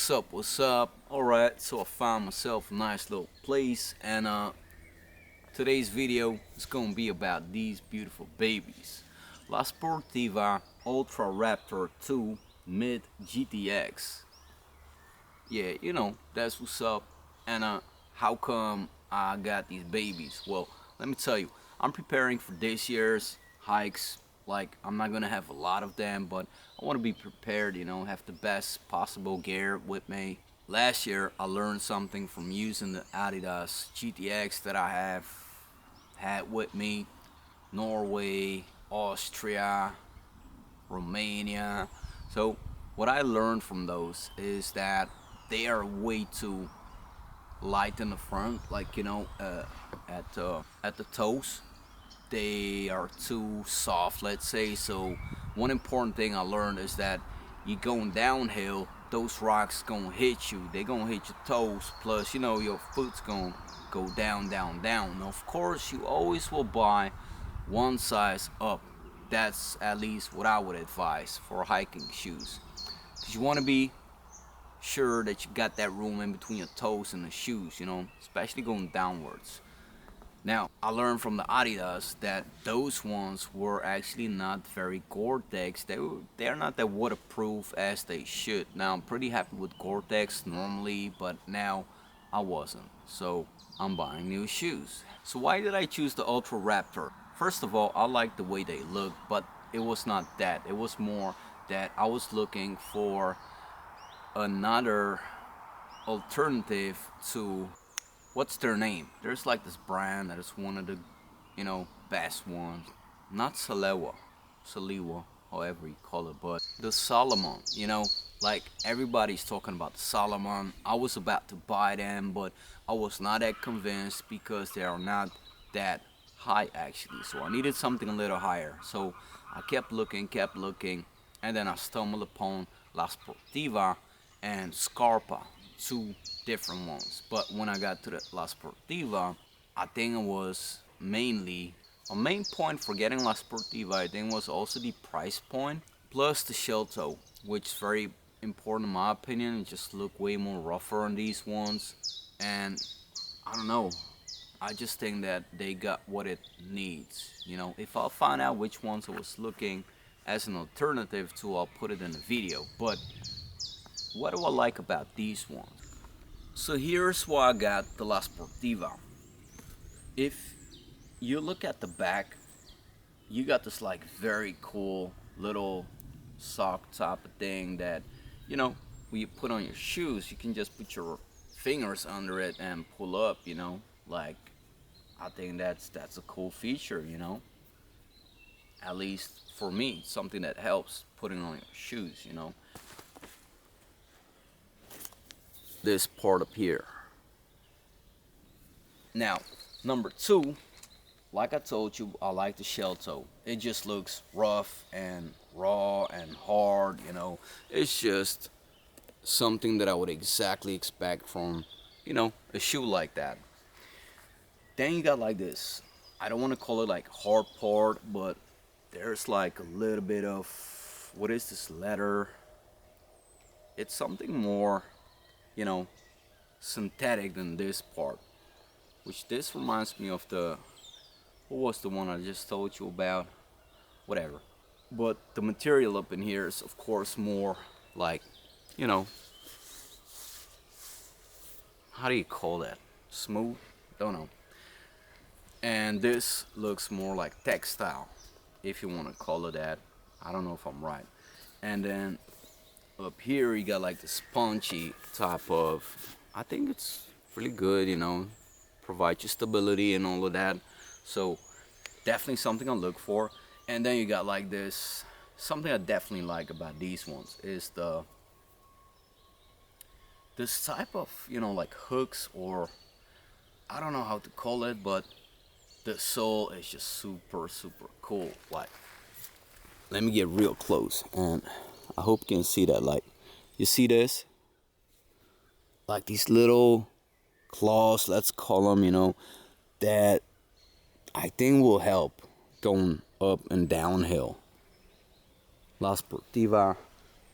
What's up? Alright, so I found myself a nice little place, and today's video is gonna be about these beautiful babies. La Sportiva Ultra Raptor 2 Mid GTX. Yeah, that's what's up. And how come I got these babies? Well, let me tell you, I'm preparing for this year's hikes. Like, I'm not gonna have a lot of them, but I want to be prepared, have the best possible gear with me. Last year I learned something from using the Adidas GTX that I have had with me. Norway, Austria, Romania. So what I learned from those is that they are way too light in the front, like at the toes. They are too soft, let's say. So one important thing I learned is that you going downhill, those rocks gonna hit you. They gonna hit your toes. Plus, your foot's gonna go down, down, down. Now, of course, you always will buy one size up. That's at least what I would advise for hiking shoes. Cause you want to be sure that you got that room in between your toes and the shoes, especially going downwards. Now, I learned from the Adidas that those ones were actually not very Gore-Tex. They're not that waterproof as they should. Now, I'm pretty happy with Gore-Tex normally, but now I wasn't. So, I'm buying new shoes. So why did I choose the Ultra Raptor? First of all, I like the way they look, but it was not that. It was more that I was looking for another alternative to, what's their name? There's like this brand that is one of the, best ones. Not Salewa, however you call it, but the Solomon, like everybody's talking about the Solomon. I was about to buy them, but I was not that convinced because they are not that high actually. So I needed something a little higher. So I kept looking, and then I stumbled upon La Sportiva and Scarpa, two different ones. But when I got to the La Sportiva, I think it was mainly a main point for getting La Sportiva. I think was also the price point plus the shell toe, which is very important in my opinion. It just look way more rougher on these ones, and I don't know. I just think that they got what it needs. If I'll find out which ones I was looking as an alternative to, I'll put it in the video. But what do I like about these ones? So here's why I got the La Sportiva. If you look at the back, you got this like very cool little sock type of thing that, when you put on your shoes, you can just put your fingers under it and pull up, like, I think that's a cool feature, at least for me, something that helps putting on your shoes, this part up here. Now, number two, like I told you, I like the shell toe. It just looks rough and raw and hard, It's just something that I would exactly expect from, a shoe like that. Then you got like this, I don't want to call it like hard part, but there's like a little bit of, what is this leather? It's something more, synthetic than this part, which this reminds me of what was the one I just told you about? Whatever. But the material up in here is of course more like, how do you call that? Smooth? Don't know. And this looks more like textile, if you want to call it that. I don't know if I'm right. And then up here you got like the spongy type of, I think it's really good, provide you stability and all of that. So definitely something I look for. And then you got like this, something I definitely like about these ones is this type of, like hooks, or I don't know how to call it, but the sole is just super cool. Like, let me get real close, and I hope you can see that. Like, you see this? Like these little claws, let's call them, that I think will help going up and downhill. La Sportiva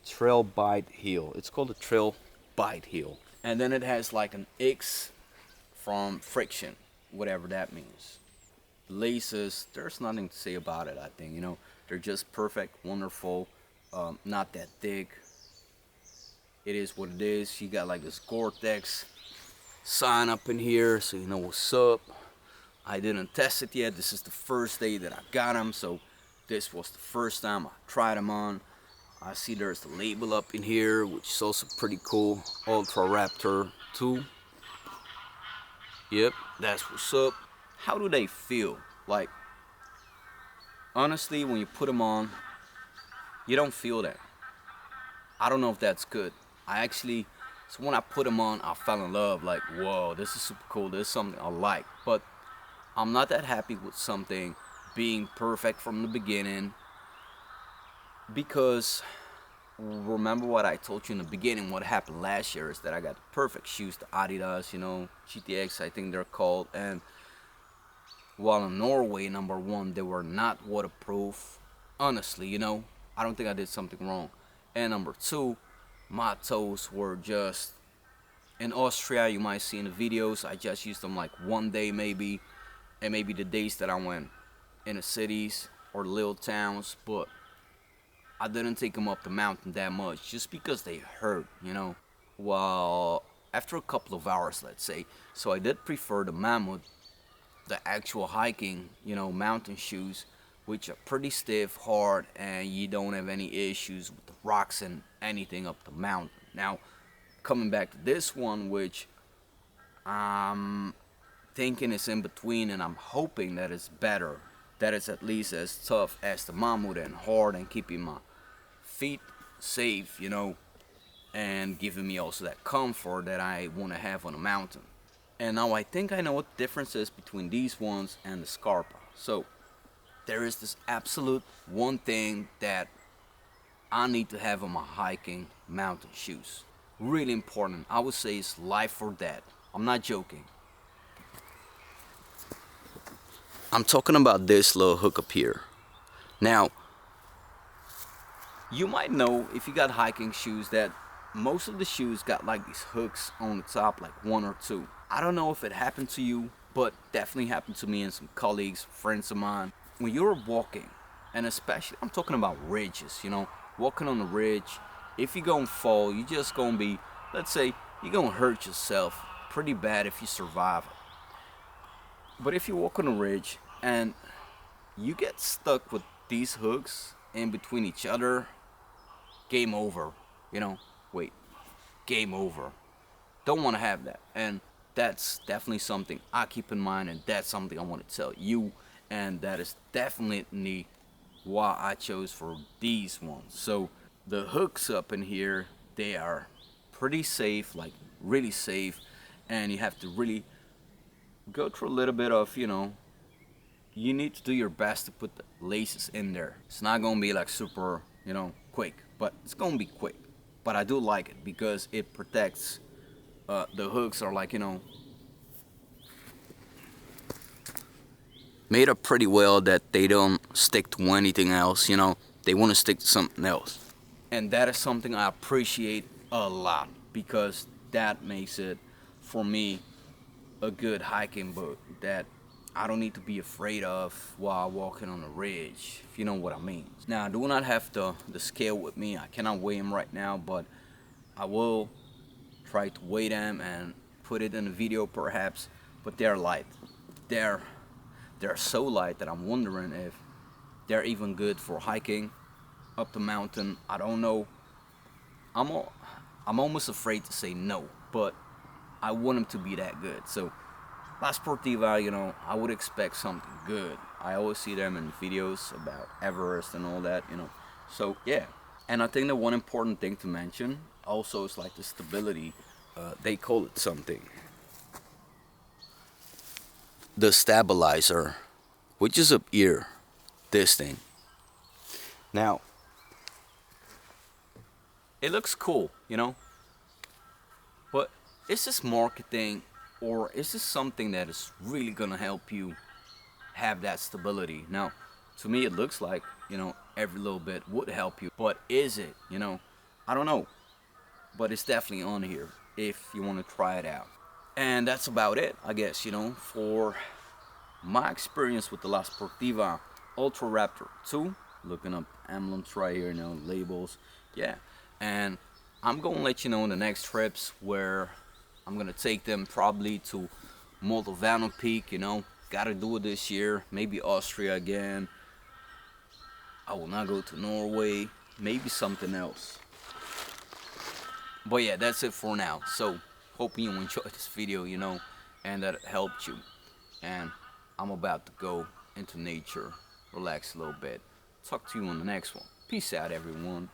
Trail Bite Heel. It's called a Trail bite heel. And then it has like an X from friction, whatever that means. Laces, there's nothing to say about it, I think, you know. They're just perfect, wonderful, not that thick. It is what it is. You got like this Gore-Tex sign up in here, so you know what's up. I didn't test it yet. This is the first day that I got them, so this was the first time I tried them on. I see there's the label up in here, which is also pretty cool. Ultra Raptor 2. Yep, that's what's up. How do they feel? Like, honestly, when you put them on, you don't feel that. I don't know if that's good. So when I put them on, I fell in love. Like, whoa, this is super cool. This is something I like. But I'm not that happy with something being perfect from the beginning, because remember what I told you in the beginning. What happened last year is that I got the perfect shoes, the Adidas, you know, GTX, I think they're called. And while in Norway, number one, they were not waterproof. Honestly, you know, I don't think I did something wrong. And number two, my toes were just, in Austria, you might see in the videos, I just used them like one day maybe, and maybe the days that I went in the cities or little towns, but I didn't take them up the mountain that much just because they hurt, you know. Well, after a couple of hours, let's say, so I did prefer the Mammoth, the actual hiking, you know, mountain shoes, which are pretty stiff, hard, and you don't have any issues with the rocks and anything up the mountain. Now, coming back to this one, which I'm thinking is in between, and I'm hoping that it's better, that it's at least as tough as the Mammoth and hard and keeping my feet safe, you know, and giving me also that comfort that I want to have on a mountain. And now I think I know what the difference is between these ones and the Scarpa. So there is this absolute one thing that I need to have on my hiking mountain shoes. Really important. I would say it's life or death. I'm not joking. I'm talking about this little hook up here. Now, you might know if you got hiking shoes that most of the shoes got like these hooks on the top, like one or two. I don't know if it happened to you, but definitely happened to me and some colleagues, friends of mine. When you're walking, and especially I'm talking about ridges, you know, walking on the ridge, if you're gonna fall, you're just gonna be, let's say, you're gonna hurt yourself pretty bad if you survive it. But if you walk on a ridge and you get stuck with these hooks in between each other, game over, you know, wait, game over. Don't want to have that. And that's definitely something I keep in mind, and that's something I want to tell you, and that is definitely why I chose for these ones. So the hooks up in here, they are pretty safe, like really safe, and you have to really go through a little bit of, you know, you need to do your best to put the laces in there. It's not gonna be like super, you know, quick, but it's gonna be quick. But I do like it because it protects. The hooks are like, you know, made up pretty well that they don't stick to anything else, you know. They want to stick to something else. And that is something I appreciate a lot, because that makes it, for me, a good hiking boot that I don't need to be afraid of while walking on a ridge, if you know what I mean. Now, I do not have the scale with me. I cannot weigh them right now, but I will try to weigh them and put it in a video perhaps. But they're light. They're so light that I'm wondering if they're even good for hiking up the mountain. I don't know. I'm almost afraid to say no, but I want them to be that good. So La Sportiva, you know, I would expect something good. I always see them in videos about Everest and all that, you know. So yeah. And I think the one important thing to mention also is like the stability. They call it something. The stabilizer, which is up here, this thing. Now, it looks cool, you know, but is this marketing, or is this something that is really gonna help you have that stability? Now, to me, it looks like, you know, every little bit would help you, but is it, you know? I don't know. but it's definitely on here if you want to try it out. And that's about it, I guess, for my experience with the La Sportiva Ultra Raptor 2. Looking up emblems right here, labels, yeah. And I'm gonna let you know in the next trips where I'm gonna take them, probably to Moldovano Peak, gotta do it this year. Maybe Austria again. I will not go to Norway. Maybe something else. But yeah, that's it for now. So, hoping you enjoyed this video, and that it helped you. And I'm about to go into nature, relax a little bit. Talk to you on the next one. Peace out, everyone.